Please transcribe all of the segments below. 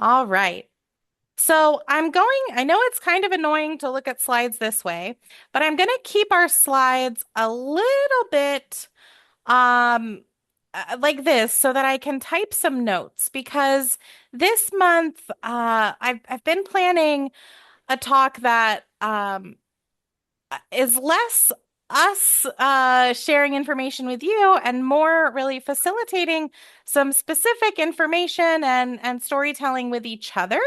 All right. So I know it's kind of annoying to look at slides this way, but I'm going to keep our slides a little bit um like this so that I can type some notes because this month I've been planning a talk that is less us sharing information with you and more really facilitating some specific information and storytelling with each other.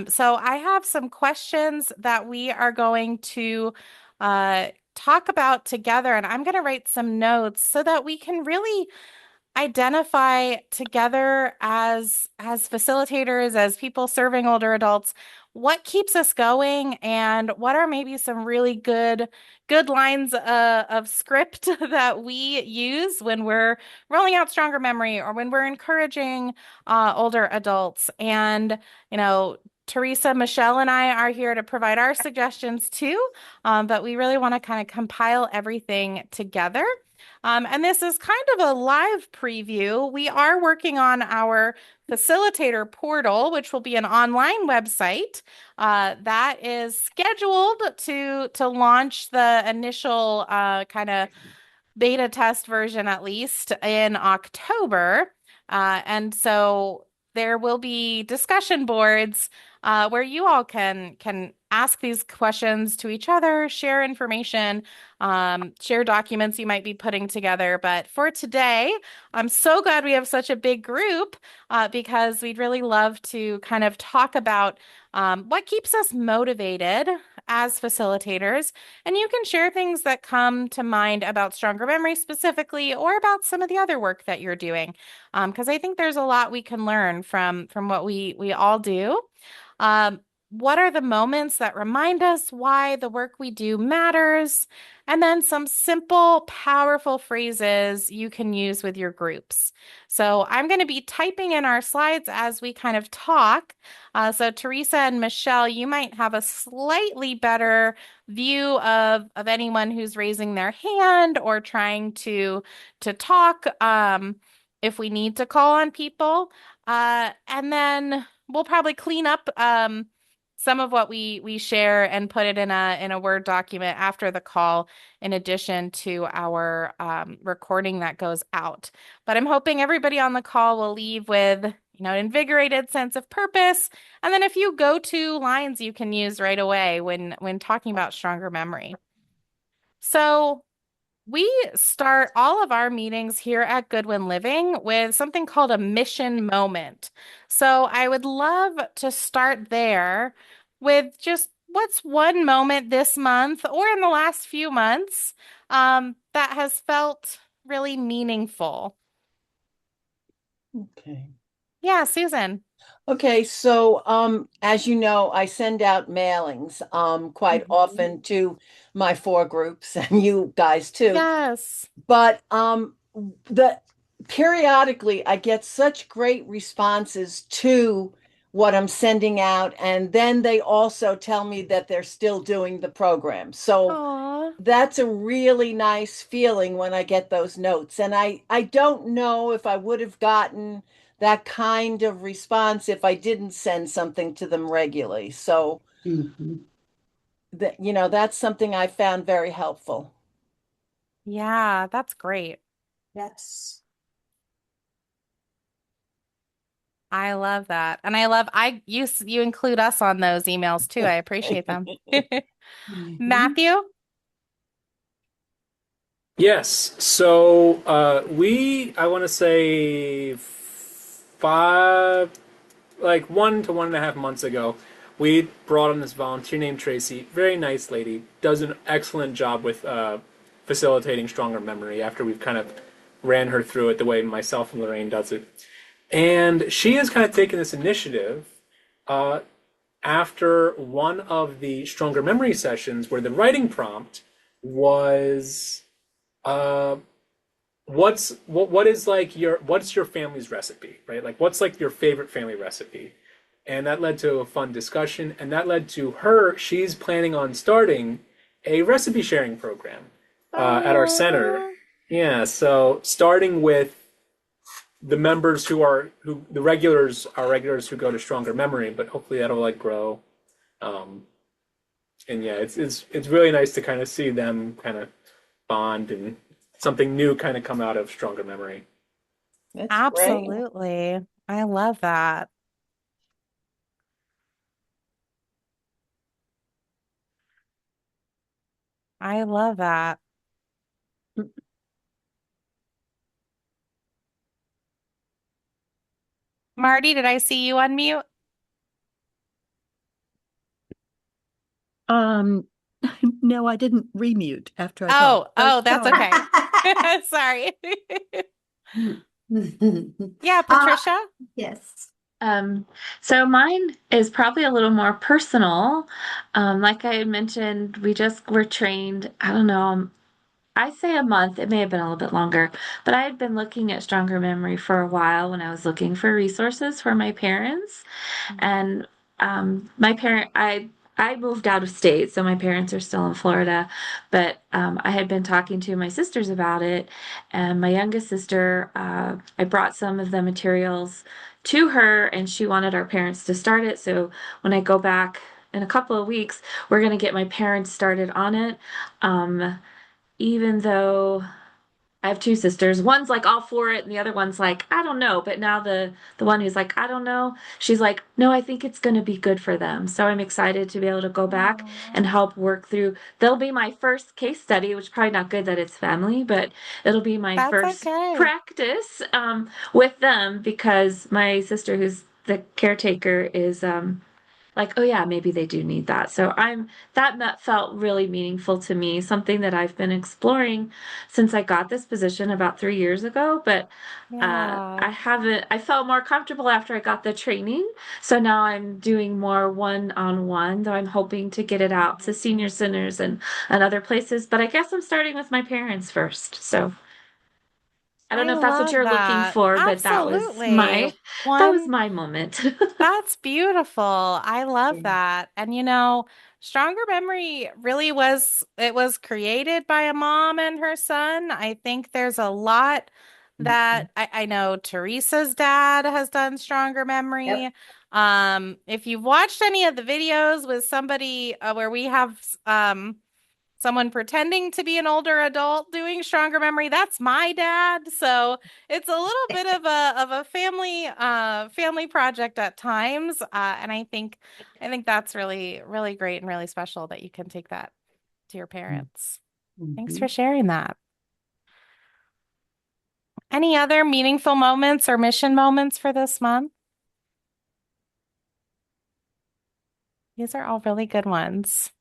So I have some questions that we are going to uh, talk about together, and I'm going to write some notes so that we can really identify together as facilitators, as people serving older adults, what keeps us going and what are maybe some really good lines of script that we use when we're rolling out stronger memory or when we're encouraging older adults. And Teresa, Michelle, and I are here to provide our suggestions too, but we really want to kind of compile everything together. And this is kind of a live preview. We are working on our facilitator portal, which will be an online website that is scheduled to launch the initial kind of beta test version at least in October. And so there will be discussion boards where you all can ask these questions to each other, share information, share documents you might be putting together. But for today, I'm so glad we have such a big group because we'd really love to kind of talk about what keeps us motivated as facilitators. And you can share things that come to mind about stronger memory specifically, or about some of the other work that you're doing, because I think there's a lot we can learn from what we all do. Um, what are the moments that remind us why the work we do matters? And then some simple, powerful phrases you can use with your groups. So I'm going to be typing in our slides as we kind of talk. So Teresa and Michelle, you might have a slightly better view of anyone who's raising their hand or trying to talk if we need to call on people. And then we'll probably clean up some of what we share and put it in a Word document after the call, in addition to our recording that goes out. But I'm hoping everybody on the call will leave with an invigorated sense of purpose, and then a few go-to lines you can use right away when talking about stronger memory. So we start all of our meetings here at Goodwin Living with something called a mission moment. So I would love to start there with just what's one moment this month or in the last few months that has felt really meaningful. Okay. Yeah, Susan. Okay, so as you know, I send out mailings quite Mhm. often to my four groups and you guys too. Yes. But the periodically I get such great responses to what I'm sending out, and then they also tell me that they're still doing the program. So Aw. that's a really nice feeling when I get those notes. And I don't know if I would have gotten that kind of response if I didn't send something to them regularly. So Mhm. that that's something I found very helpful. Yeah, that's great. Yes. I love that. And I love you include us on those emails too. I appreciate them. Mhm. Matthew? Yes. So I want to say five, like 1 to 1.5 months ago, we brought on this volunteer named Tracy. Very nice lady. Does an excellent job with facilitating stronger memory after we've kind of ran her through it the way myself and Lorraine does it. And she has kind of taken this initiative uh, after one of the stronger memory sessions where the writing prompt was uh, what is like what's your family's recipe, right? Like what's like your favorite family recipe? And that led to a fun discussion, and that led to her. She's planning on starting a recipe sharing program at our center. Oh, Yeah, so starting with the members who the regulars are regulars who go to Stronger Memory, but hopefully that'll like grow. Um, and yeah, it's really nice to kind of see them kind of bond and something new kind of come out of Stronger Memory. That's great. Absolutely. I love that. I love that. Marty, did I see you unmute? Um, no, I didn't remute after I Oh, talked. So that's go okay. Sorry. Yeah, Uh, Patricia. yes. So mine is probably a little more personal. Like I had mentioned, we just were trained, I don't know, I say a month, it may have been a little bit longer, but I had been looking at Stronger Memory for a while when I was looking for resources for my parents. And my parent, I moved out of state, so my parents are still in Florida. But I had been talking to my sisters about it, and my youngest sister, I brought some of the materials to her, and she wanted our parents to start it. So when I go back in a couple of weeks, we're going to get my parents started on it. Um, Even though I have two sisters. One's like all for it, and the other one's like, I don't know. But now the one who's like, I don't know, she's like, no, I think it's going to be good for them. So I'm excited to be able to go back Aw, and help work through. They'll be my first case study, which is probably not good that it's family, but it'll be my that's first okay. practice with them because my sister, who's the caretaker, is like, oh yeah, maybe they do need that. So felt really meaningful to me, something that I've been exploring since I got this position about 3 years ago. But Yeah. I haven't, I felt more comfortable after I got the training. So now I'm doing more one-on-one, though I'm hoping to get it out to senior centers and other places. But I guess I'm starting with my parents first. So I don't I know if that's what love you're looking that. for, but Absolutely. that was One, my moment. that's beautiful. I love that. And Stronger Memory really it was created by a mom and her son. I think there's a lot that I know Teresa's dad has done Stronger Yep. Memory. If you've watched any of the videos with somebody where we have someone pretending to be an older adult doing Stronger Memory, that's my dad. So it's a little bit of a family project at times. And I think that's really, really great and really special that you can take that to your parents. Thanks for Mhm. sharing that. Any other meaningful moments or mission moments for this month? These are all really good ones.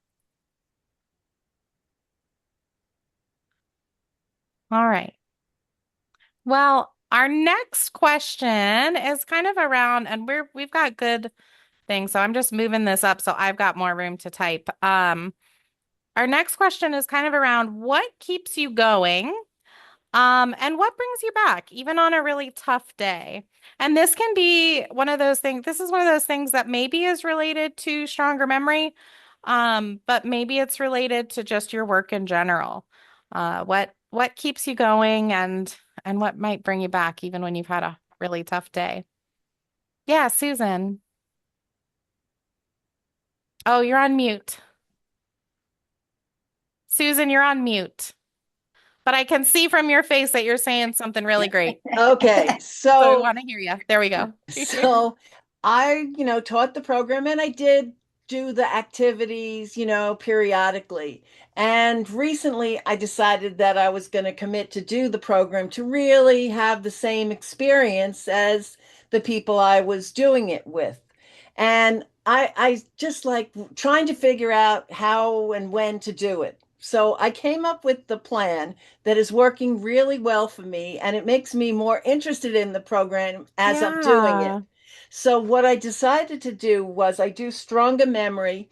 All right. Well, our next question is kind of around, and we've got good things, so I'm just moving this up so I've got more room to type. Our next question is kind of around what keeps you going, and what brings you back, even on a really tough day. And this can be one of those things. This is one of those things that maybe is related to stronger memory, but maybe it's related to just your work in general. What keeps you going and what might bring you back even when you've had a really tough day? Yeah, Susan. Oh, you're on mute. Susan, you're on mute. But I can see from your face that you're saying something really great. Okay, So we so want to hear you. There we go. so I, taught the program and I did do the activities, periodically. And recently I decided that I was going to commit to do the program to really have the same experience as the people I was doing it with. And I just like trying to figure out how and when to do it. So I came up with the plan that is working really well for me, and it makes me more interested in the program as I'm doing it. Yeah. So what I decided to do was I do stronger memory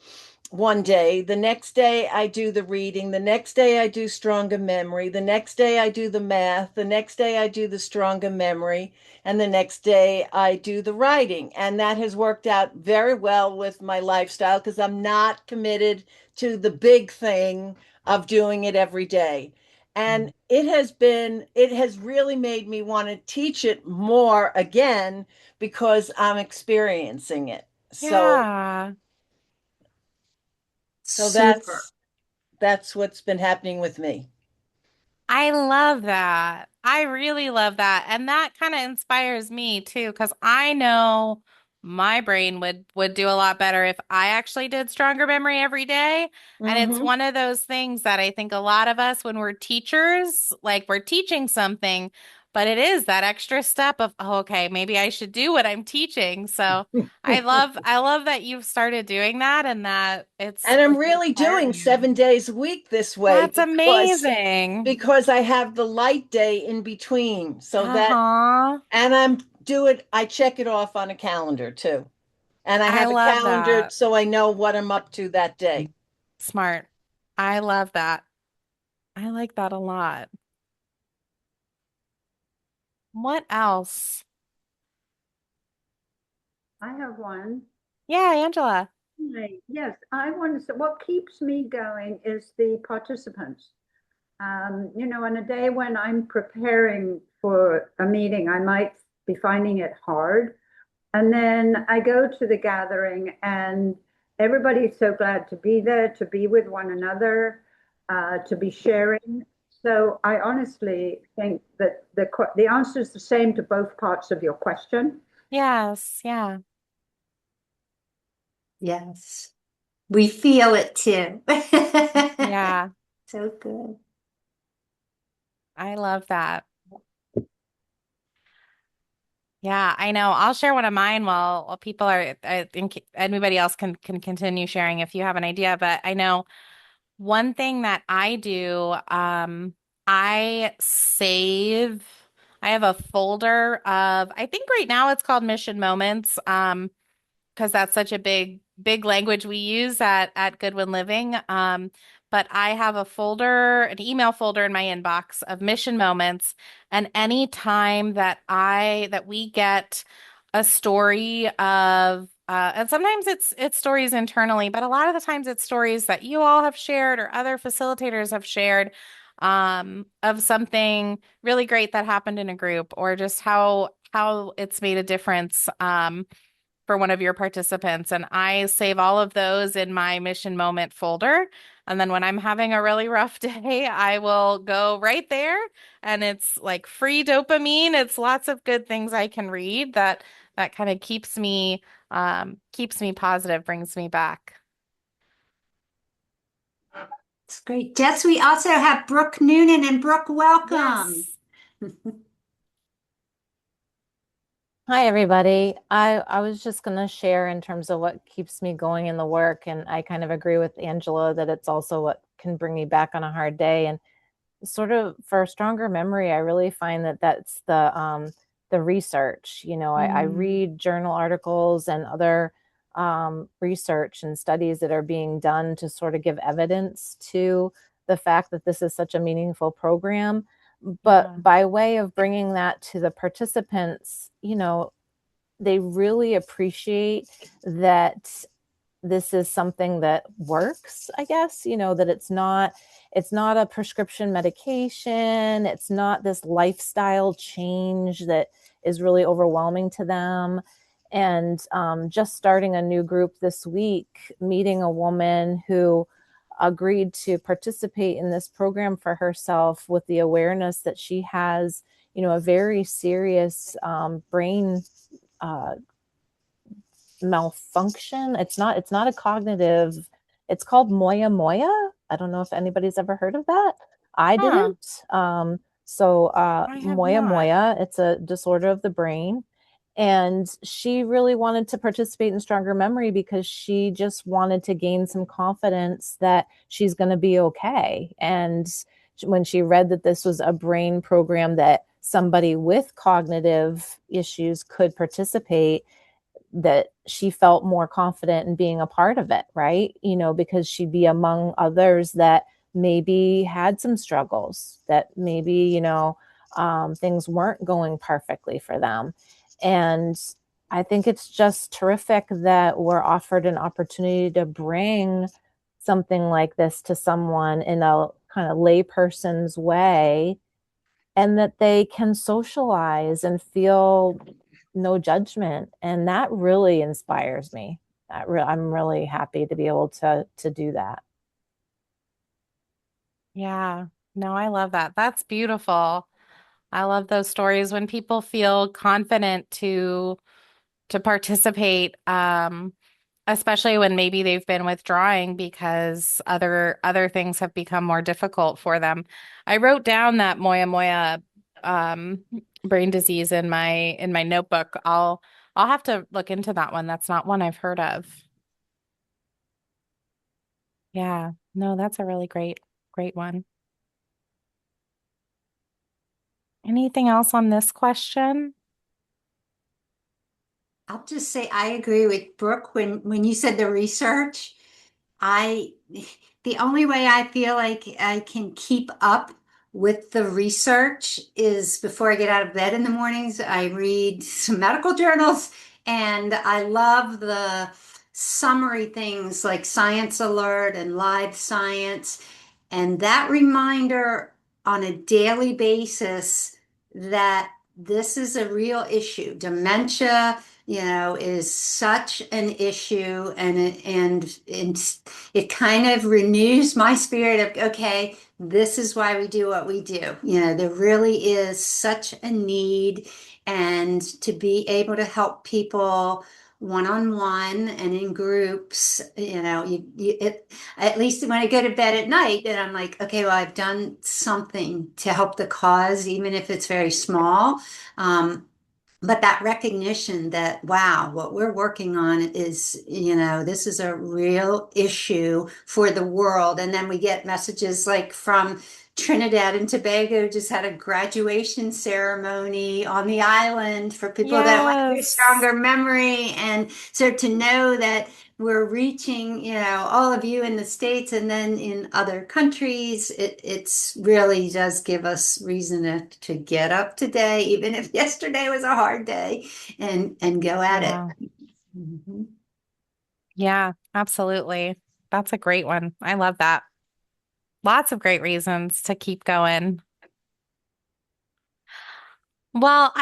one day. The next day I do the reading. The next day I do stronger memory. The next day I do the math. The next day I do the stronger memory. And the next day I do the writing. And that has worked out very well with my lifestyle because I'm not committed to the big thing of doing it every day. And it has really made me want to teach it more again because I'm experiencing it. Yeah. So Super. that's what's been happening with me. I love that. I really love that. And that kind of inspires me too, because I know my brain would do a lot better if I actually did stronger memory every day. And it's Hmm. one of those things that I think a lot of us, when we're teachers, like we're teaching something, but it is that extra step of, oh, okay, maybe I should do what I'm teaching. So I love that you've started doing that and that it's And I'm it's really doing inspiring you. 7 days a week this way That's because amazing. I have the light day in between. So that Uh-huh. and I check it off on a calendar too. And I I have a love calendar that. so I know what I'm up to that day. Smart. I love that. I like that a lot. What else? I have one. Yeah, Angela. Hi. Yes, I want to say what keeps me going is the participants. On a day when I'm preparing for a meeting, I might be finding it hard. And then I go to the gathering, and everybody's so glad to be there, to be with one another, to be sharing. So I honestly think that the answer is the same to both parts of your question. Yes, yeah. Yes. We feel it too. Yeah. So good. I love that. Yeah, I know. I'll share one of mine while people are, I think anybody else can continue sharing if you have an idea, but I know one thing that I do, I save, I have a folder of, I think right now it's called Mission Moments. Because that's such a big language we use at Goodwin Living. But I have a folder, an email folder in my inbox of mission moments, and any time that we get a story of and sometimes it's stories internally, but a lot of the times it's stories that you all have shared or other facilitators have shared of something really great that happened in a group or just how it's made a difference. For one of your participants. And I save all of those in my mission moment folder. And then when I'm having a really rough day, I will go right there and it's like free dopamine. It's lots of good things I can read that kind of keeps me positive, brings me back. It's great. Jess, we also have Brooke Noonan, and Brooke, welcome. Yes. Hi, everybody. I was just going to share in terms of what keeps me going in the work. And I kind of agree with Angela that it's also what can bring me back on a hard day. And sort of for stronger memory, I really find that that's the research. I Mm, read journal articles and other research and studies that are being done to sort of give evidence to the fact that this is such a meaningful program. But yeah. by way of bringing that to the participants, they really appreciate that this is something that works, I guess, that it's not a prescription medication, it's not this lifestyle change that is really overwhelming to them. And just starting a new group this week, meeting a woman who agreed to participate in this program for herself with the awareness that she has, a very serious brain uh, malfunction. It's not a cognitive, it's called moya moya. I don't know if anybody's ever heard of that. I Huh. didn't. So I have moya not. moya, it's a disorder of the brain. And she really wanted to participate in stronger memory because she just wanted to gain some confidence that she's going to be okay. And when she read that this was a brain program that somebody with cognitive issues could participate, that she felt more confident in being a part of it, right? Because she'd be among others that maybe had some struggles, that maybe, things weren't going perfectly for them. And I think it's just terrific that we're offered an opportunity to bring something like this to someone in a kind of layperson's way, and that they can socialize and feel no judgment. And that really inspires me. I'm really happy to be able to do that. Yeah. No, I love that. That's beautiful. I love those stories when people feel confident to participate, especially when maybe they've been withdrawing because other things have become more difficult for them. I wrote down that moya moya brain disease in my notebook. I'll have to look into that one. That's not one I've heard of. Yeah. No, that's a really great one. Anything else on this question? I'll just say I agree with Brooke when you said the research. I the only way I feel like I can keep up with the research is before I get out of bed in the mornings, I read some medical journals, and I love the summary things like Science Alert and Live Science, and that reminder on a daily basis that this is a real issue. Dementia, is such an issue, and it kind of renews my spirit of, okay, this is why we do what we do. There really is such a need, and to be able to help people one-on-one and in groups, at least when I go to bed at night, then I'm like, okay, well, I've done something to help the cause, even if it's very small. But that recognition that, wow, what we're working on is, this is a real issue for the world. And then we get messages like from Trinidad and Tobago just had a graduation ceremony on the island for people that went through Yes. stronger memory. And so to know that we're reaching, all of you in the States and then in other countries, it's really does give us reason to get up today, even if yesterday was a hard day, and go at Yeah. it. Mhm. Yeah, absolutely. That's a great one. I love that. Lots of great reasons to keep going. Well,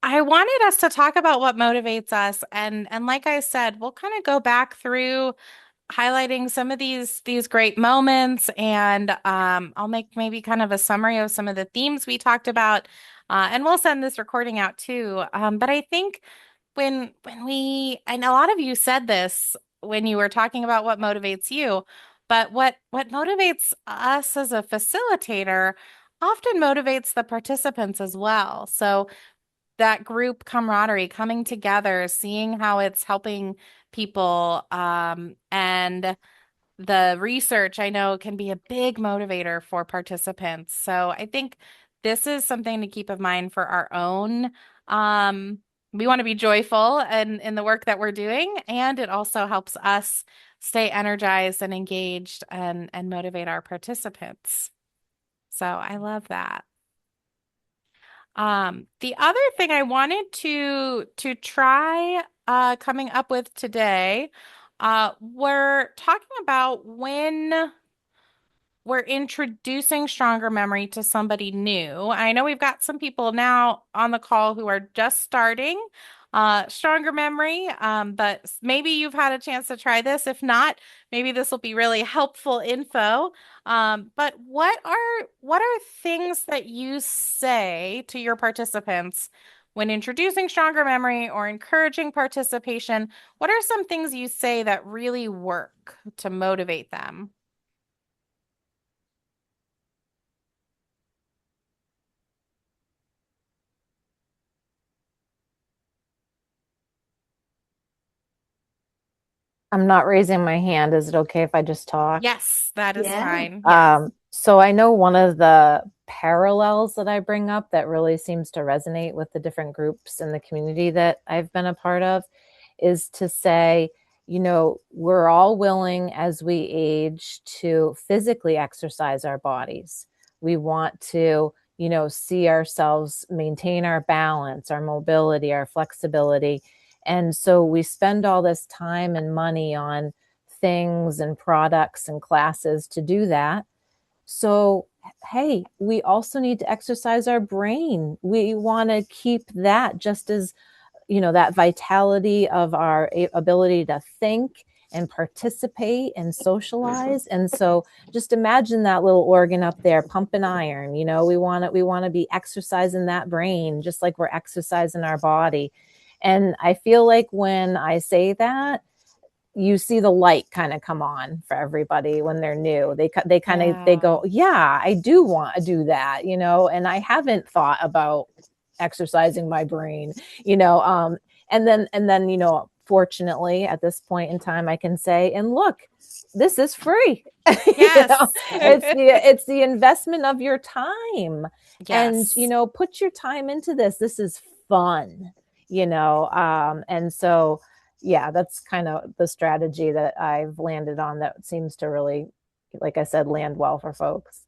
I wanted us to talk about what motivates us, and like I said, we'll kind of go back through highlighting some of these great moments, and I'll make maybe kind of a summary of some of the themes we talked about, and we'll send this recording out too. But I think when we, and a lot of you said this when you were talking about what motivates you, but what motivates us as a facilitator often motivates the participants as well. So that group camaraderie, coming together, seeing how it's helping people, and the research I know can be a big motivator for participants. So I think this is something to keep in mind for our own. We want to be joyful in the work that we're doing, and it also helps us stay energized and engaged and motivate our participants. So I love that. The other thing I wanted to try coming up with today, we're talking about when we're introducing stronger memory to somebody new. I know we've got some people now on the call who are just starting stronger memory, but maybe you've had a chance to try this. If not, maybe this will be really helpful info. But what are things that you say to your participants when introducing stronger memory or encouraging participation? What are some things you say that really work to motivate them? I'm not raising my hand. Is it okay if I just talk? Yes, that is Yeah. fine. Yes. So I know one of the parallels that I bring up that really seems to resonate with the different groups in the community that I've been a part of is to say, we're all willing as we age to physically exercise our bodies. We want to, see ourselves maintain our balance, our mobility, our flexibility. And so we spend all this time and money on things and products and classes to do that. So, hey, we also need to exercise our brain. We want to keep that just as, that vitality of our ability to think and participate and socialize. And so just imagine that little organ up there pumping iron. We want to be exercising that brain just like we're exercising our body. And I feel like when I say that, you see the light kind of come on for everybody when they're new. They kind of they Yeah. go, yeah, I do want to do that, and I haven't thought about exercising my brain, and then fortunately at this point in time I can say, and look, this is free. Yes. It's the investment of your time, and Yes. put your time into this. This is fun, and so yeah, that's kind of the strategy that I've landed on that seems to really, like I said, land well for folks.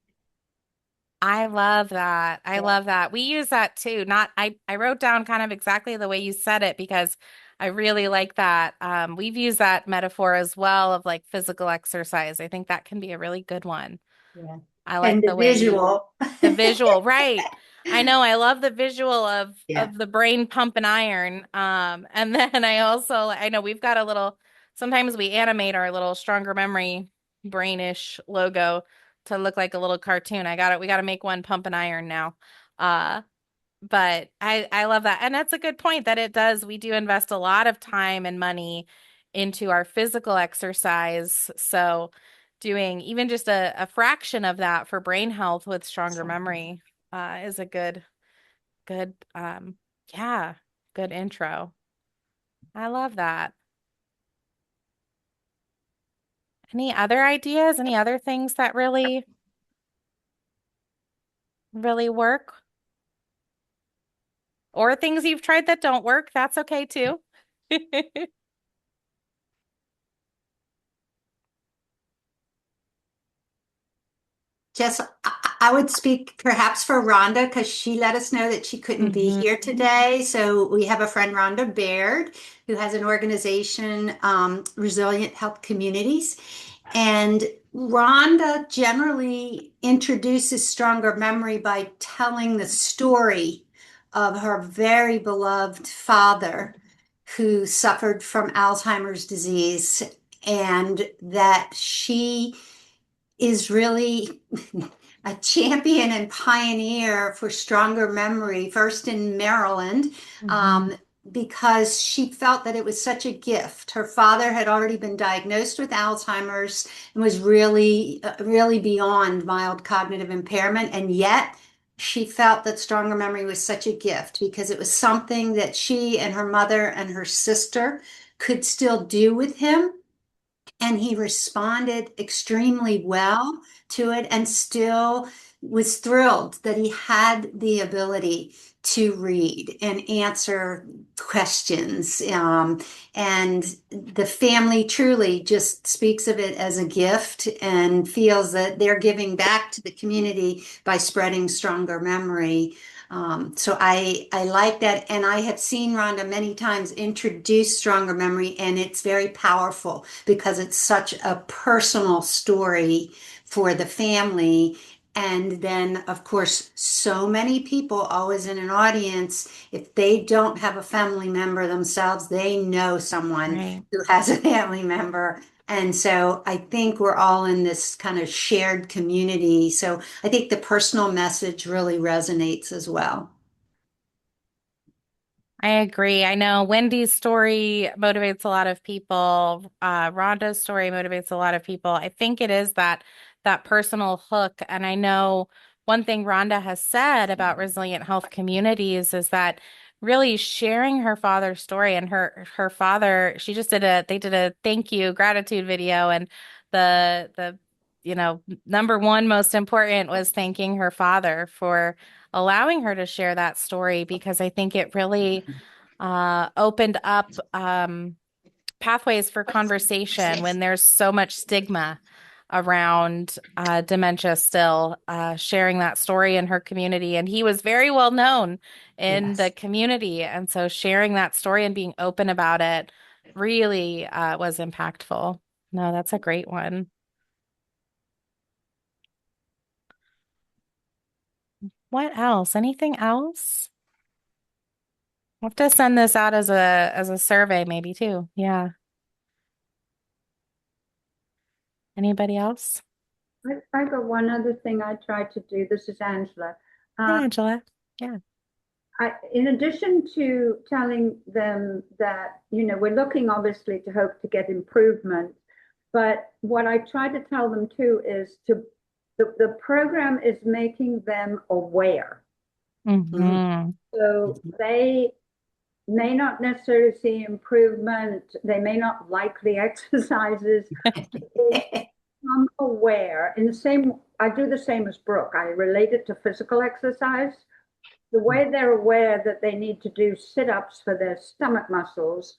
I love that. I Yeah. love that. We use that too. Not I wrote down kind of exactly the way you said it because I really like that. We've used that metaphor as well of like physical exercise. I think that can be a really good one. Yeah. I like And the the way you visual. the visual, right. I know I love the visual of Yeah. the brain pumping iron. And then I know we've got a little sometimes we animate our little stronger memory brainish logo to look like a little cartoon. We got to make one pumping iron now. Uh but I love that. And that's a good point that it does. We do invest a lot of time and money into our physical exercise. So doing even just a fraction of that for brain health with stronger memory is a good, yeah, good intro. I love that. Any other ideas? Any other things that really work? Or things you've tried that don't work? That's okay too. Jess, I would speak perhaps for Rhonda because she let us know that she couldn't be Mhm. here today. So we have a friend, Rhonda Baird, who has an organization, Resilient Health Communities. And Rhonda generally introduces stronger memory by telling the story of her very beloved father who suffered from Alzheimer's disease, and that she is really a champion and pioneer for stronger memory, first in Maryland, Mhm. um, because she felt that it was such a gift. Her father had already been diagnosed with Alzheimer's and was really beyond mild cognitive impairment. And yet she felt that stronger memory was such a gift because it was something that she and her mother and her sister could still do with him, and he responded extremely well to it and still was thrilled that he had the ability to read and answer questions. And the family truly just speaks of it as a gift and feels that they're giving back to the community by spreading stronger memory. So I like that. And I have seen Rhonda many times introduce stronger memory, and it's very powerful because it's such a personal story for the family. And then, of course, so many people always in an audience, if they don't have a family member themselves, they know someone Right. who has a family member. And so I think we're all in this kind of shared community. So I think the personal message really resonates as well. I agree. I know Wendy's story motivates a lot of people. Rhonda's story motivates a lot of people. I think it is that personal hook. And I know one thing Rhonda has said about resilient health communities is that really sharing her father's story and her father, they did a thank you gratitude video, and the number one most important was thanking her father for allowing her to share that story because I think it really opened up pathways for conversation when there's so much stigma around dementia still, sharing that story in her community. And he was very well known in the Yes. community. And so sharing that story and being open about it really was impactful. No, that's a great one. What else? Anything else? We'll have to send this out as a survey maybe too. Yeah. Anybody else? I got one other thing I tried to do. This is Angela. Hi, Uh, Angela. Yeah. in addition to telling them that, we're looking obviously to hope to get improvement, but what I try to tell them too is the program is making them aware. Mm-hmm. So they may not necessarily see improvement. They may not like the exercises. I'm aware. In the same, I do the same as Brooke. I relate it to physical exercise. The way they're aware that they need to do sit-ups for their stomach muscles,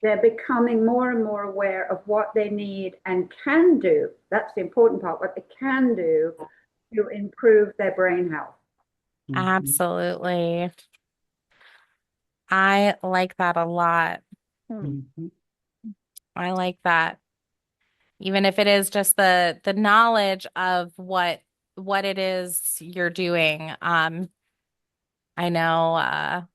they're becoming more and more aware of what they need and can do. That's the important part, what they can do to improve their brain health. Absolutely. I like that a lot. I like that. Even if it is just the knowledge of what it is you're doing. I know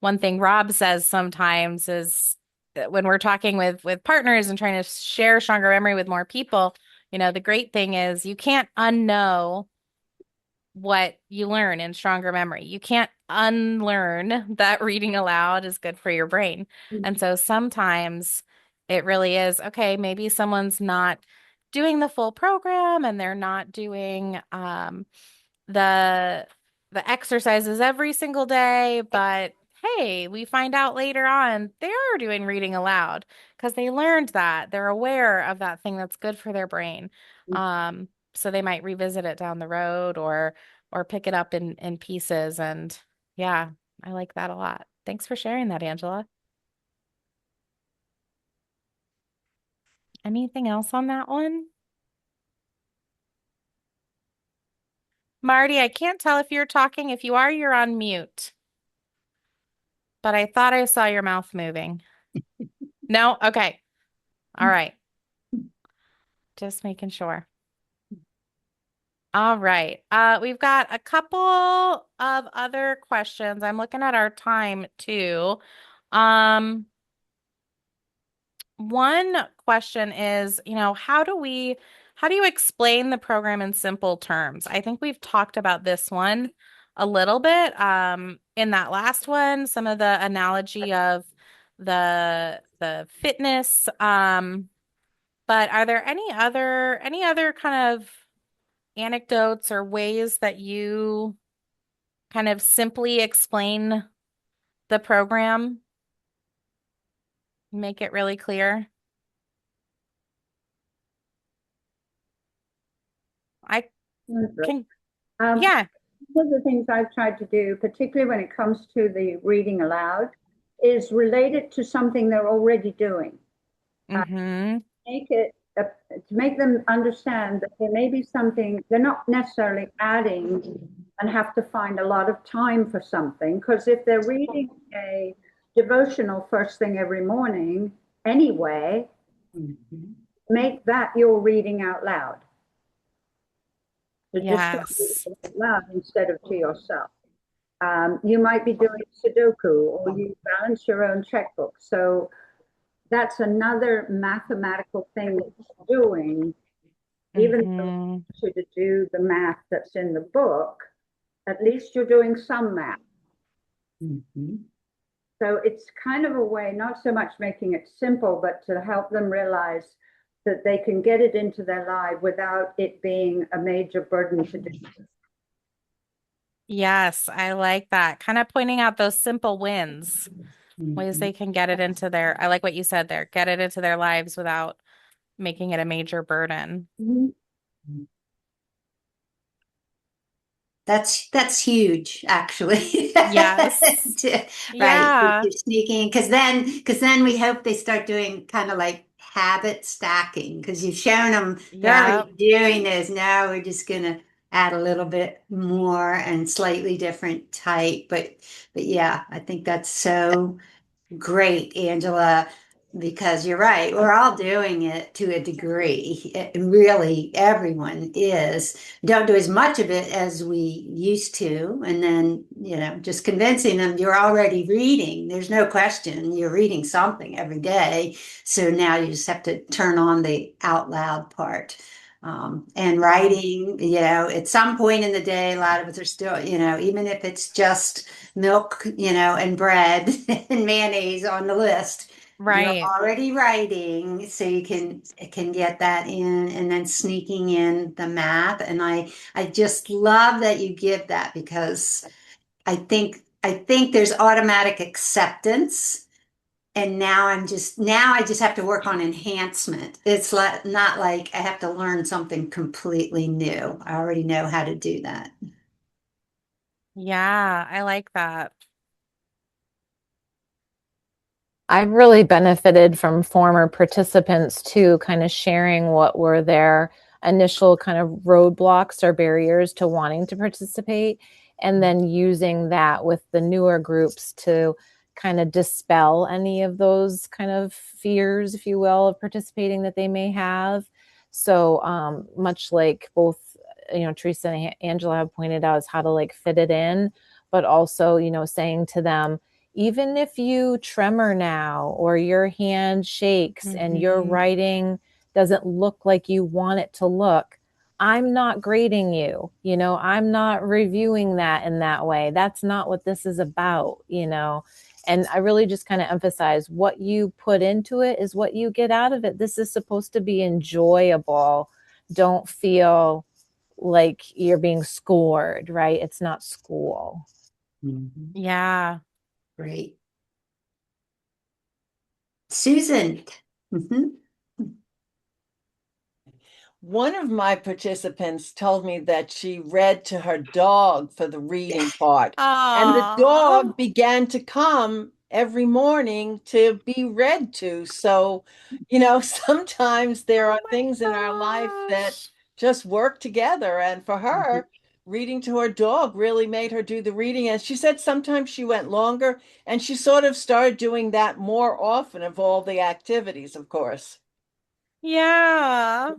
one thing Rob says sometimes is that when we're talking with partners and trying to share stronger memory with more people, the great thing is you can't unknow what you learn in stronger memory. You can't unlearn that reading aloud is good for your brain. And so sometimes it really is, okay, maybe someone's not doing the full program and they're not doing the the exercises every single day, but hey, we find out later on they are doing reading aloud because they learned that. They're aware of that thing that's good for their brain. So they might revisit it down the road or pick it up in pieces. And yeah, I like that a lot. Thanks for sharing that, Angela. Anything else on that one? Marty, I can't tell if you're talking. If you are, you're on mute. But I thought I saw your mouth moving. No? Okay. All right. Just making sure. All right. We've got a couple of other questions. I'm looking at our time too. Um, One question is, how do you explain the program in simple terms? I think we've talked about this one a little bit. In that last one, some of the analogy of the fitness. But are there any other kind of anecdotes or ways that you kind of simply explain the program, make it really clear? I can, Um, yeah. One of the things I've tried to do, particularly when it comes to the reading aloud, is relate it to something they're already doing. Mm-hmm. Make it to make them understand that there may be something they're not necessarily adding and have to find a lot of time for something. Because if they're reading a devotional first thing every morning anyway, make that your reading out loud. So just start reading Yes. it out loud instead of to yourself. You might be doing Sudoku or you balance your own checkbook. So that's another mathematical thing that you're doing, even though Mm-hmm. you to do the math that's in the book, at least you're doing some math. So it's kind of a way, not so much making it simple, but to help them realize that they can get it into their life without it being a major burden to do. Yes, I like that. Kind of pointing out those simple wins, ways they can get it into I like what you said there, get it into their lives without making it a major burden. That's huge, actually. Yes. Right, Yeah. you're sneaking because then we hope they start doing kind of like habit stacking because you've shown them they're Yeah. already doing this. Now we're just gonna add a little bit more and slightly different type. But yeah, I think that's so great, Angela. because you're right. We're all doing it to a degree. Really, everyone is. Don't do as much of it as we used to. And then, just convincing them you're already reading. There's no question you're reading something every day. So now you just have to turn on the out loud part. And writing, at some point in the day, a lot of us are still, even if it's just milk, and bread and mayonnaise on the list, you're Right. already writing, so you can get that in, and then sneaking in the math. And I just love that you give that, because I think there's automatic acceptance, and now I just have to work on enhancement. It's not like I have to learn something completely new. I already know how to do that. Yeah, I like that. I've really benefited from former participants too, kind of sharing what were their initial kind of roadblocks or barriers to wanting to participate, and then using that with the newer groups to kind of dispel any of those kind of fears, if you will, of participating that they may have. So much like both, Teresa and Angela have pointed out, is how to like fit it in, but also, saying to them, even if you tremor now or your hand shakes and your Mhm. writing doesn't look like you want it to look, I'm not grading you. I'm not reviewing that in that way. That's not what this is about. And I really just kind of emphasize, what you put into it is what you get out of it. This is supposed to be enjoyable. Don't feel like you're being scored, right? It's not school. Mhm. Yeah. Great. Susan. Mhm. One of my participants told me that she read to her dog for the reading part, and the Aw. dog began to come every morning to be read to. So, sometimes there Oh are things in our life my that gosh. just work together. And for her, reading to her dog really made her do the reading. And she said sometimes she went longer, and she sort of started doing that more often of all the activities, of course. Yeah.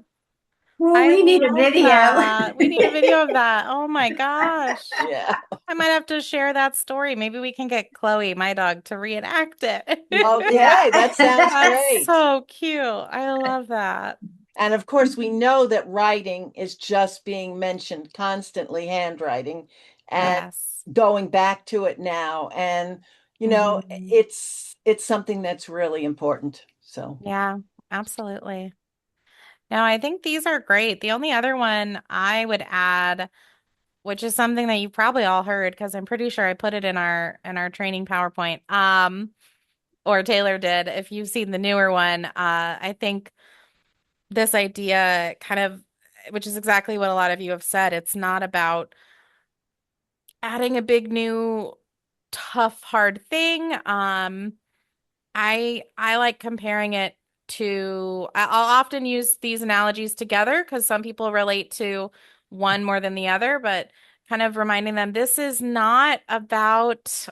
Well, I we need a love video. that. We need a video of that. Oh my gosh. Yeah. I might have to share that story. Maybe we can get Chloe, my dog, to reenact it. Yeah. Okay, that sounds That's great. so cute. I love that. And of course, we know that writing is just being mentioned constantly, handwriting, and Yes. going back to it now. And, Mhm. it's something that's really important. So, Yeah, absolutely. No, I think these are great. The only other one I would add, which is something that you probably all heard because I'm pretty sure I put it in our training PowerPoint. Or Taylor did. If you've seen the newer one, I think this idea kind of, which is exactly what a lot of you have said, it's not about adding a big new tough hard thing. I like comparing it to, I'll often use these analogies together because some people relate to one more than the other, but kind of reminding them this is not about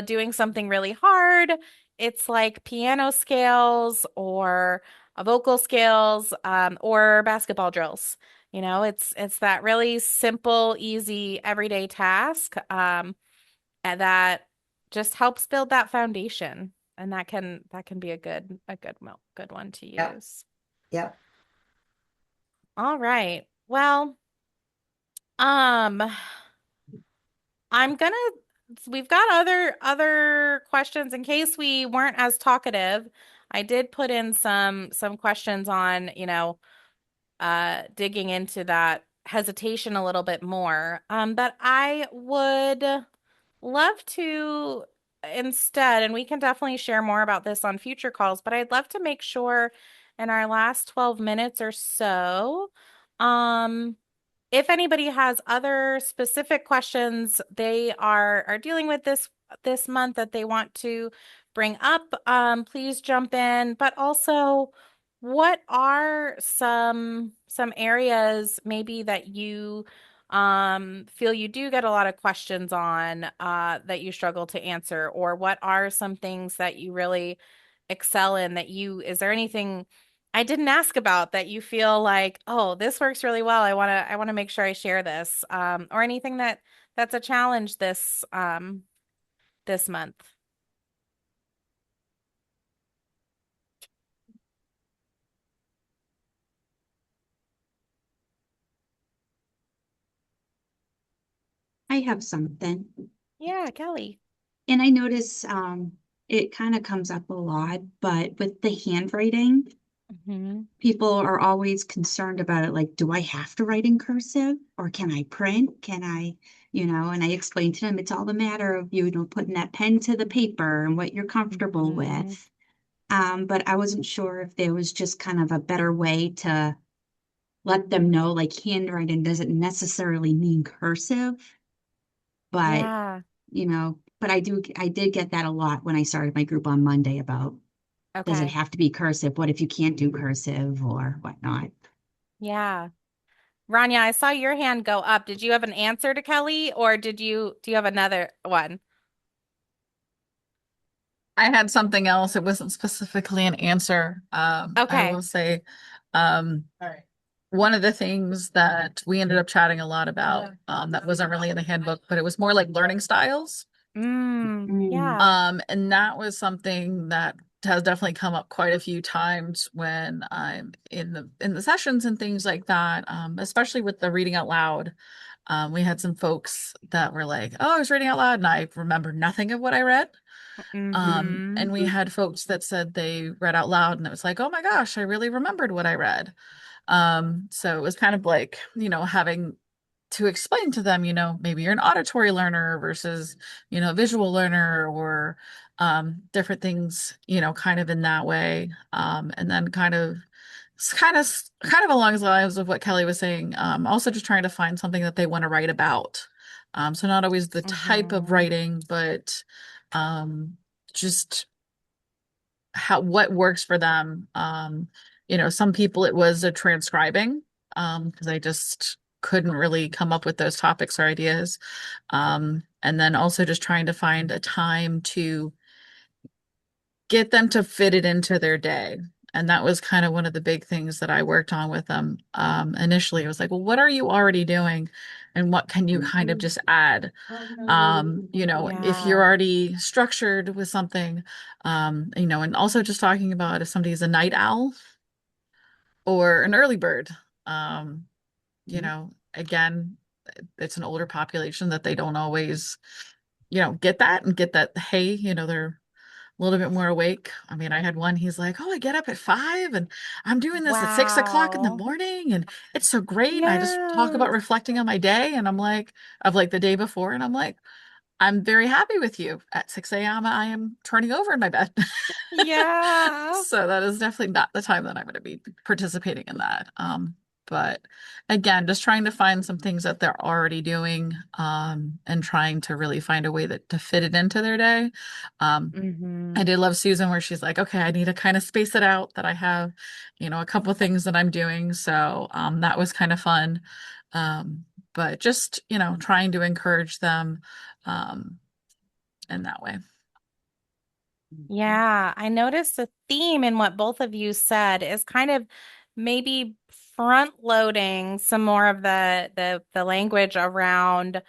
doing something really hard. It's like piano scales or vocal scales or basketball drills. It's that really simple, easy, everyday task. And that just helps build that foundation. And that can be a good one to Yep. use. Yep. All right. Well, um, I'm gonna we've got other questions in case we weren't as talkative. I did put in some questions on, digging into that hesitation a little bit more. But I would love to instead, and we can definitely share more about this on future calls, but I'd love to make sure in our last 12 minutes or so, um, if anybody has other specific questions they are dealing with this month that they want to bring up, please jump in. But also, what are some areas maybe that you feel you do get a lot of questions on that you struggle to answer, or what are some things that you really excel in that is there anything I didn't ask about that you feel like, oh, this works really well. I want to make sure I share this, or anything that's a challenge this month. I have something. Yeah, Kelly. And I notice it kind of comes up a lot, but with the handwriting, Hmm. people are always concerned about it. Like, do I have to write in cursive or can I print? Can I, and I explain to them it's all a matter of, putting that pen to the paper and what you're comfortable Hmm. with. But I wasn't sure if there was just kind of a better way to let them know, like handwriting doesn't necessarily mean cursive, but Yeah. but I did get that a lot when I started my group on Monday about, does it Okay. have to be cursive? What if you can't do cursive or whatnot? Yeah. Rania, I saw your hand go up. Did you have an answer to Kelly, or do you have another one? I had something else. It wasn't specifically an answer. I Okay. will say, one of the things that we ended up chatting a lot about, that wasn't really in the handbook, but it was more like learning styles. Mm. Yeah. And that was something that has definitely come up quite a few times when I'm in the sessions and things like that. Especially with the reading out loud. We had some folks that were like, "Oh, I was reading out loud, and I remember nothing of what I read." Hmm. And we had folks that said they read out loud, and it was like, "Oh my gosh, I really remembered what I read." So it was kind of like, having to explain to them, maybe you're an auditory learner versus, a visual learner, or different things, kind of in that way. And then kind of along the lines of what Kelly was saying, also just trying to find something that they want to write about. So not always the type of Hmm. writing, but just what works for them. Some people it was a transcribing, because I just couldn't really come up with those topics or ideas. And then also just trying to find a time to get them to fit it into their day. And that was kind of one of the big things that I worked on with them. Initially, it was like, well, what are you already doing? And what can you kind of just add? If you're Yeah. already structured with something, and also just talking about if somebody's a night owl or an early bird. Again, it's an older population that they don't always, get that, hey, they're a little bit more awake. I mean, I had one, he's like, oh, I get up at 5 and I'm doing this at 6 o'clock in the Wow. morning and it's so great. And I just talk Yeah. about reflecting on my day. And I'm like, of like the day before. And I'm like, I'm very happy with you. At 6 a.m., I am turning over in my bed. Yeah. So that is definitely not the time that I'm going to be participating in that. But again, just trying to find some things that they're already doing, and trying to really find a way to fit it into their day. I Hmm. did love Susan where she's like, okay, I need to kind of space it out that I have, a couple things that I'm doing. So that was kind of fun. But just, trying to encourage them um, in that way. Yeah, I noticed a theme in what both of you said is kind of maybe front loading some more of the language around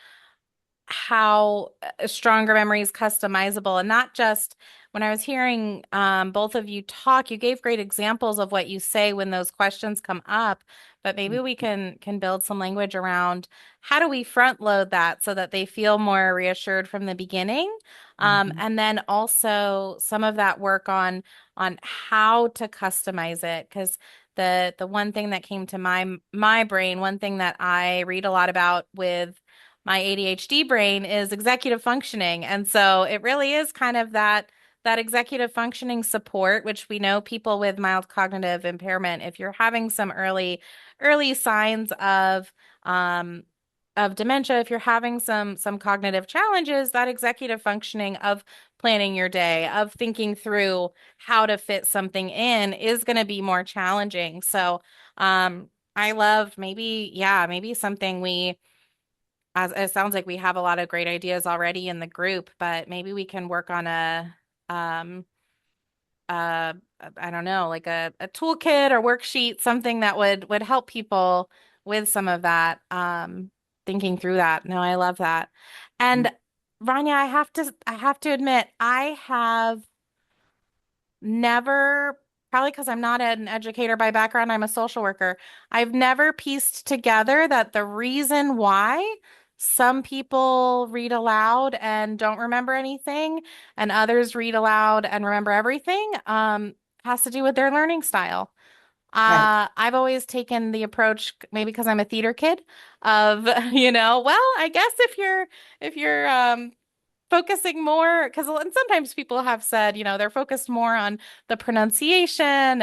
how stronger memory is customizable, and not just when I was hearing both of you talk, you gave great examples of what you say when those questions come up, but maybe we can build some language around how do we front load that so that they feel more reassured from the beginning. And then also some of that work on how to customize it, because the one thing that came to my brain, one thing that I read a lot about with my ADHD brain is executive functioning. And so it really is kind of that executive functioning support, which we know people with mild cognitive impairment, if you're having some early signs of dementia, if you're having some cognitive challenges, that executive functioning of planning your day, of thinking through how to fit something in is going to be more challenging. So I love maybe something as it sounds like we have a lot of great ideas already in the group, but maybe we can work on um I don't know, like a toolkit or worksheet, something that would help people with some of that, thinking through that. No, I love that. And Rania, I have to admit, I have never, probably because I'm not an educator by background, I'm a social worker. I've never pieced together that the reason why some people read aloud and don't remember anything, and others read aloud and remember everything, has to do with their learning style. Right. I've always taken the approach, maybe because I'm a theater kid, of, well, I guess if you're focusing more, because and sometimes people have said, they're focused more on the pronunciation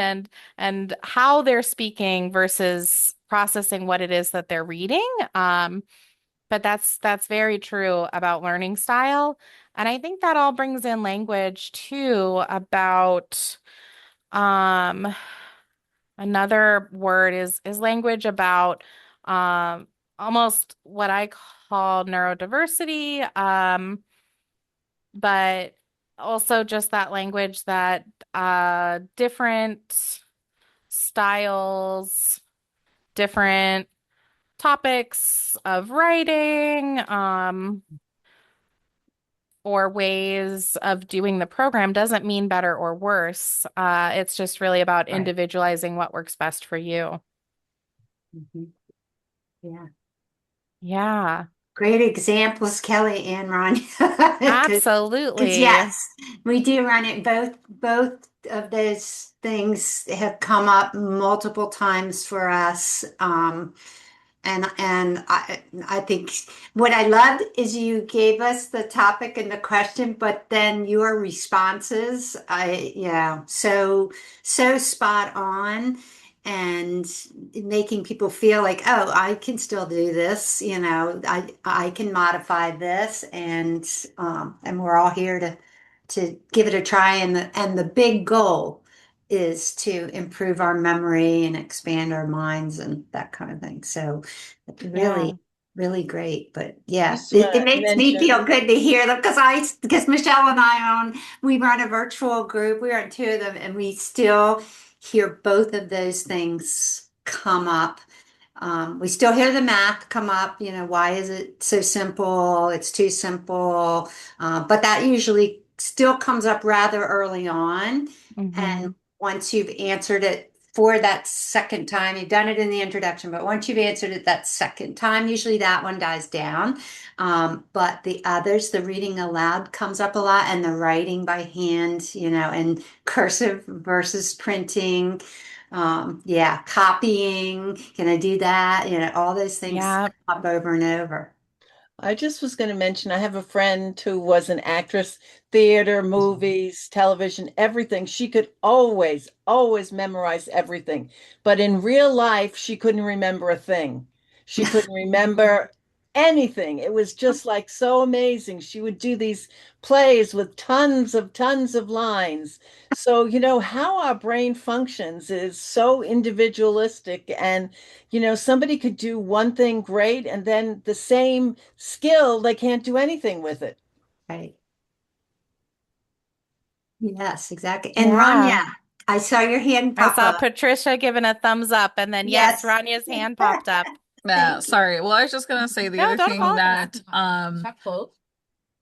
and how they're speaking versus processing what it is that they're reading. But that's very true about learning style. And I think that all brings in language too about um another word is language about um almost what I call neurodiversity. But also just that language that different styles, different topics of writing, or ways of doing the program doesn't mean better or worse. It's just really about Right. individualizing what works best for you. Mhm. Yeah. Yeah, Great examples, Kelly and Ron. Because absolutely. yes, we do run it. Both of those things have come up multiple times for us. And I think what I loved is you gave us the topic and the question, but then your responses, yeah, so spot on, and making people feel like, oh, I can still do this, I can modify this, and we're all here to give it a try, and the big goal is to improve our memory and expand our minds and that kind of thing. So Yeah. really, really great. But yeah, Just it want to makes me mention, feel good to hear them because Michelle and we run a virtual group. We run two of them, and we still hear both of those things come up. We still hear the math come up, why is it so simple? It's too simple. But that usually still comes up rather early on. And Hmm. once you've answered it for that second time, you've done it in the introduction, but once you've answered it that second time, usually that one dies down. But the others, the reading aloud comes up a lot, and the writing by hand, and cursive versus printing. Yeah, copying, can I do that? All those things Yeah. come up over and over. I just was going to mention, I have a friend who was an actress, theater, movies, television, everything. She could always memorize everything. But in real life, she couldn't remember a thing. She couldn't remember anything. It was just like so amazing. She would do these plays with tons of lines. So, how our brain functions is so individualistic, and somebody could do one thing great and then the same skill, they can't do anything with it. Right. Yes, exactly. And Yeah. Rania, I saw your hand I pop saw up. Patricia giving a thumbs up, and then yes, Yes. Ranya's hand popped up. Yeah, Thank you. sorry. Well, I was just gonna say the No, other don't thing apologize.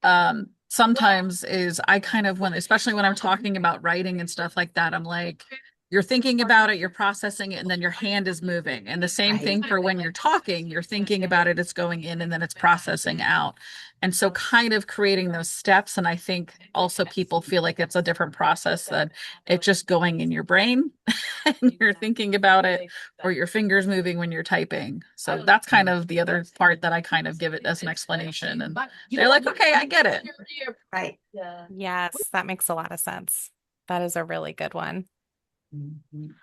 that sometimes is I kind of especially when I'm talking about writing and stuff like that, I'm like, you're thinking about it, you're processing it, and then your hand is moving. And the same Right. thing for when you're talking, you're thinking about it, it's going in, and then it's processing out. And so kind of creating those steps. And I think also people feel like it's a different process than it's just going in your brain and you're thinking about it, or your fingers moving when you're typing. So that's kind of the other part that I kind of give it as an explanation. And they're like, okay, I get it. Right. Yes, that makes a lot of sense. That is a really good one. Mhm.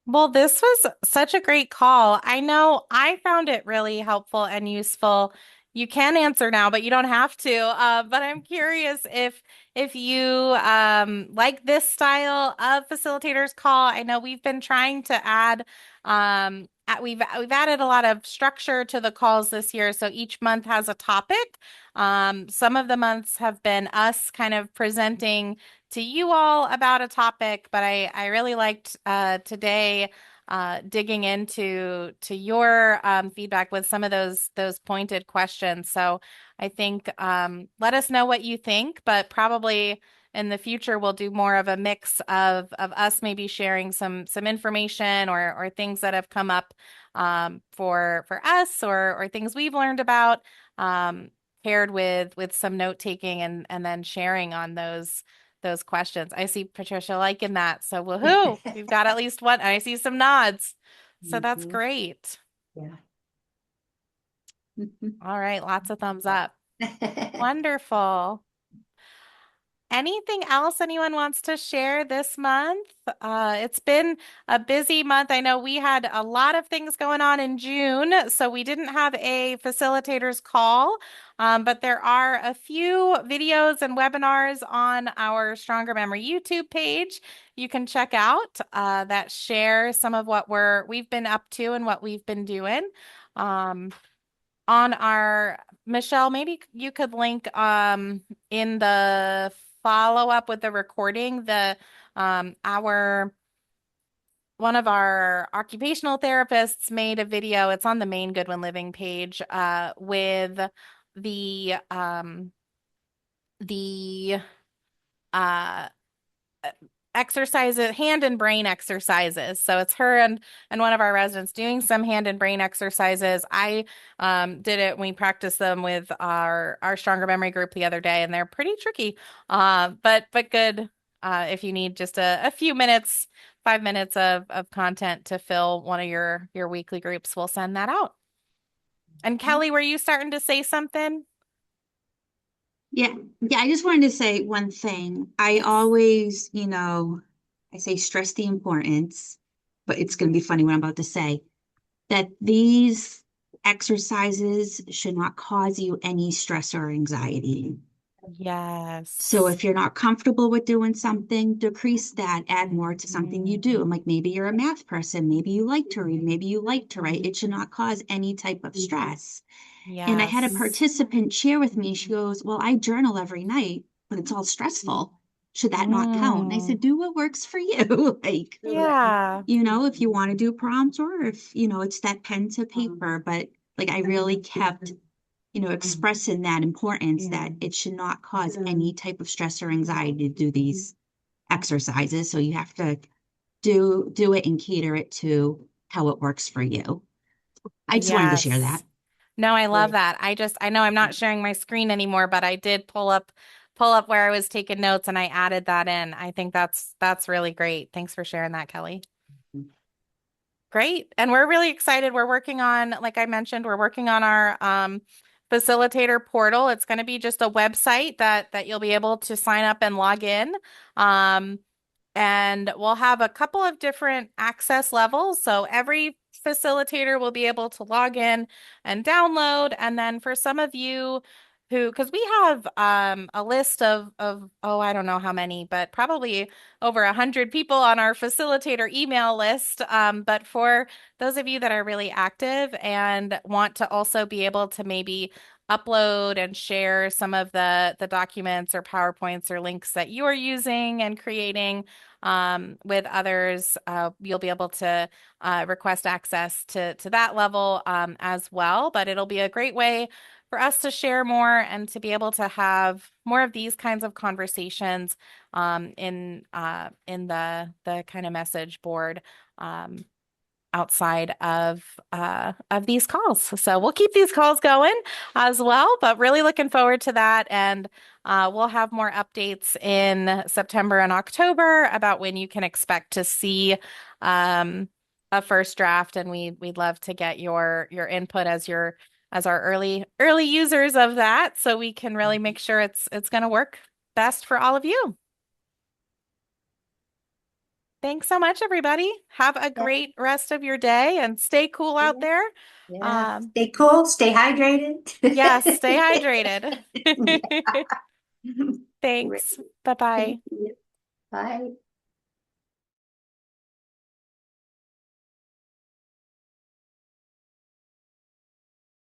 Well, this was such a great call. I know I found it really helpful and useful. You can answer now, but you don't have to. But I'm curious if you like this style of facilitators call. I know we've been trying to add we've added a lot of structure to the calls this year. So each month has a topic. Some of the months have been us kind of presenting to you all about a topic, but I really liked today digging into your feedback with some of those pointed questions. So I think let us know what you think, but probably in the future we'll do more of a mix of us maybe sharing some information or things that have come up for us or things we've learned about paired with some note taking and then sharing on those questions. I see Patricia liking that. So woohoo, we've got at least one. I see some nods. So that's Mhm. great. Yeah. All right, lots of thumbs up. Wonderful. Anything else anyone wants to share this month? It's been a busy month. I know we had a lot of things going on in June, so we didn't have a facilitators call, but there are a few videos and webinars on our Stronger Memory YouTube page you can check out that share some of what we've been up to and what we've been doing. On our Michelle, maybe you could link in the follow up with the recording our one of our occupational therapists made a video. It's on the main Goodwin Living page with the uh exercises, hand and brain exercises. So it's her and one of our residents doing some hand and brain exercises. I did it when we practiced them with our Stronger Memory group the other day, and they're pretty tricky. But good if you need just a few minutes, 5 minutes of content to fill one of your weekly groups, we'll send that out. And Kelly, were you starting to say something? Yeah, yeah, I just wanted to say one thing. I always, I say stress the importance, but it's going to be funny what I'm about to say, that these exercises should not cause you any stress or anxiety. So Yes. if you're not comfortable with doing something, decrease that, add more to something you do. Like maybe you're a math person, maybe you like to read, maybe you like to write. It should not cause any type of stress. And I had a Yes. participant share with me. She goes, well, I journal every night, but it's all stressful. Should that not count? And I said, do what works for you. Like, Yeah. if you want to do prompts or if, it's that pen to paper, but like I really kept, expressing that importance that it should not cause any type of stress or anxiety to do these exercises. So you have to do it and cater it to how it works for you. I just wanted to share that. Yes. No, I love that. I know I'm not sharing my screen anymore, but I did pull up where I was taking notes and I added that in. I think that's really great. Thanks for sharing that, Kelly. Great. And we're really excited. We're working on, like I mentioned, we're working on our facilitator portal. It's going to be just a website that you'll be able to sign up and log in. Um, and we'll have a couple of different access levels. So every facilitator will be able to log in and download. And then for some of you because we have a list of oh, I don't know how many, but probably over 100 people on our facilitator email list. But for those of you that are really active and want to also be able to maybe upload and share some of the documents or PowerPoints or links that you are using and creating with others, you'll be able to request access to that level as well. But it'll be a great way for us to share more and to be able to have more of these kinds of conversations in the kind of message board outside of these calls. So we'll keep these calls going as well, but really looking forward to that. And we'll have more updates in September and October about when you can expect to see a first draft. And we'd love to get your input as our early users of that, so we can really make sure it's going to work best for all of you. Thanks so much, everybody. Have a great rest of your day and stay cool out there. Yeah. Stay cool, stay hydrated. Yes, stay hydrated. Yeah. Thanks. Bye-bye. Thank you. Bye.